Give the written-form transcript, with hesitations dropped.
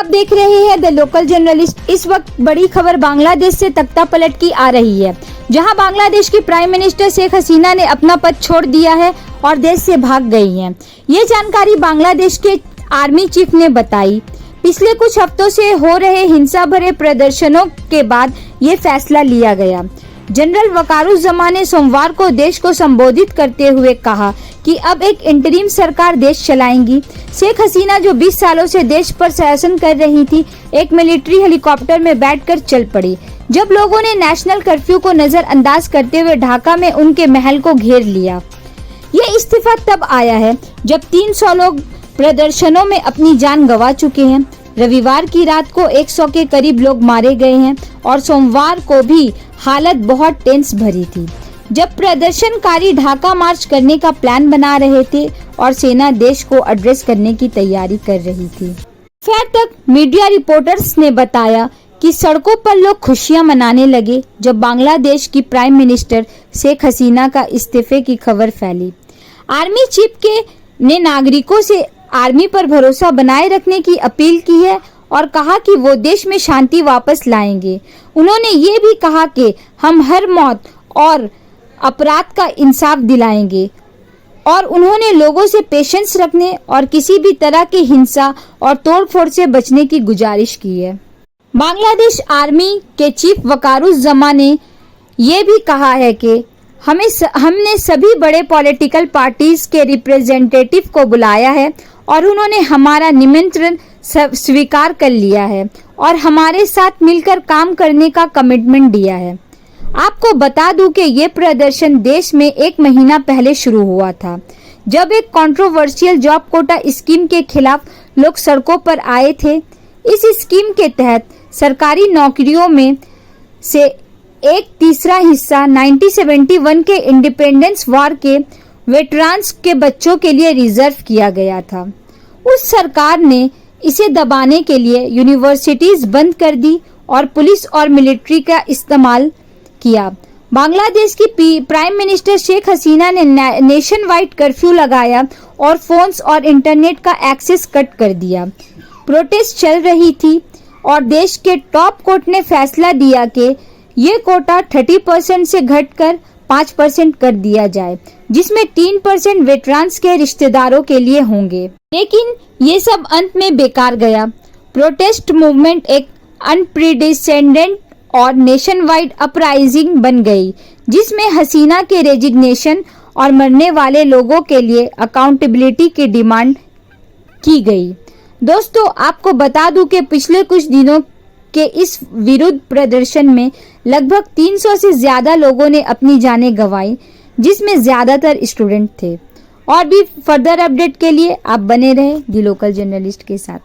आप देख रहे हैं द लोकल जर्नलिस्ट। इस वक्त बड़ी खबर बांग्लादेश से तख्ता पलट की आ रही है, जहां बांग्लादेश की प्राइम मिनिस्टर शेख हसीना ने अपना पद छोड़ दिया है और देश से भाग गई हैं। ये जानकारी बांग्लादेश के आर्मी चीफ ने बताई। पिछले कुछ हफ्तों से हो रहे हिंसा भरे प्रदर्शनों के बाद ये फैसला लिया गया। जनरल वकारुज्जमा ने सोमवार को देश को संबोधित करते हुए कहा कि अब एक इंटरिम सरकार देश चलाएंगी। शेख हसीना, जो 20 सालों से देश पर शासन कर रही थी, एक मिलिट्री हेलीकॉप्टर में बैठकर चल पड़ी जब लोगों ने नेशनल कर्फ्यू को नजरअंदाज करते हुए ढाका में उनके महल को घेर लिया। ये इस्तीफा तब आया है जब 300 लोग प्रदर्शनों में अपनी जान गंवा चुके हैं। रविवार की रात को 100 के करीब लोग मारे गए हैं और सोमवार को भी हालत बहुत टेंस भरी थी, जब प्रदर्शनकारी ढाका मार्च करने का प्लान बना रहे थे और सेना देश को एड्रेस करने की तैयारी कर रही थी। फिर तक मीडिया रिपोर्टर्स ने बताया कि सड़कों पर लोग खुशियां मनाने लगे जब बांग्लादेश की प्राइम मिनिस्टर शेख हसीना का इस्तीफे की खबर फैली। आर्मी चीफ ने नागरिकों से आर्मी पर भरोसा बनाए रखने की अपील की है और कहा कि वो देश में शांति वापस लाएंगे। उन्होंने ये भी कहा कि हम हर मौत और अपराध का इंसाफ दिलाएंगे और उन्होंने लोगों से पेशेंस रखने और किसी भी तरह की हिंसा और तोड़फोड़ से बचने की गुजारिश की है। बांग्लादेश आर्मी के चीफ वकारुज्जमा ने ये भी कहा है कि हमने सभी बड़े पॉलिटिकल पार्टीज के रिप्रेजेंटेटिव को बुलाया है और उन्होंने हमारा निमंत्रण स्वीकार कर लिया है और हमारे साथ मिलकर काम करने का कमिटमेंट दिया है। आपको बता दूं कि ये प्रदर्शन देश में 1 महीना पहले शुरू हुआ था, जब एक कंट्रोवर्शियल जॉब कोटा स्कीम के खिलाफ लोग सड़कों पर आए थे। इस स्कीम के तहत सरकारी नौकरियों में से 1/3 हिस्सा 1971 के इंडिपेंडेंस वॉर के वेटरान्स के बच्चों के लिए रिजर्व किया गया था। उस सरकार ने इसे दबाने के लिए यूनिवर्सिटीज बंद कर दी और पुलिस और मिलिट्री का इस्तेमाल किया। बांग्लादेश की प्राइम मिनिस्टर शेख हसीना ने नेशन वाइड कर्फ्यू लगाया और फोन्स और इंटरनेट का एक्सेस कट कर दिया। प्रोटेस्ट चल रही थी और देश के टॉप कोर्ट ने फैसला दिया कि ये कोटा 30% से घटकर 5% कर दिया जाए, जिसमें 3% वेटरान्स के रिश्तेदारों के लिए होंगे। लेकिन ये सब अंत में बेकार गया। प्रोटेस्ट मूवमेंट एक अनप्रेसिडेंटेड और नेशन वाइड अपराइजिंग बन गई, जिसमें हसीना के रेजिग्नेशन और मरने वाले लोगों के लिए अकाउंटेबिलिटी की डिमांड की गई। दोस्तों, आपको बता दूं कि पिछले कुछ दिनों के इस विरुद्ध प्रदर्शन में लगभग 300 से ज्यादा लोगों ने अपनी जानें गंवाई, जिसमें ज्यादातर स्टूडेंट थे। और भी फर्दर अपडेट के लिए आप बने रहे दी लोकल जर्नलिस्ट के साथ।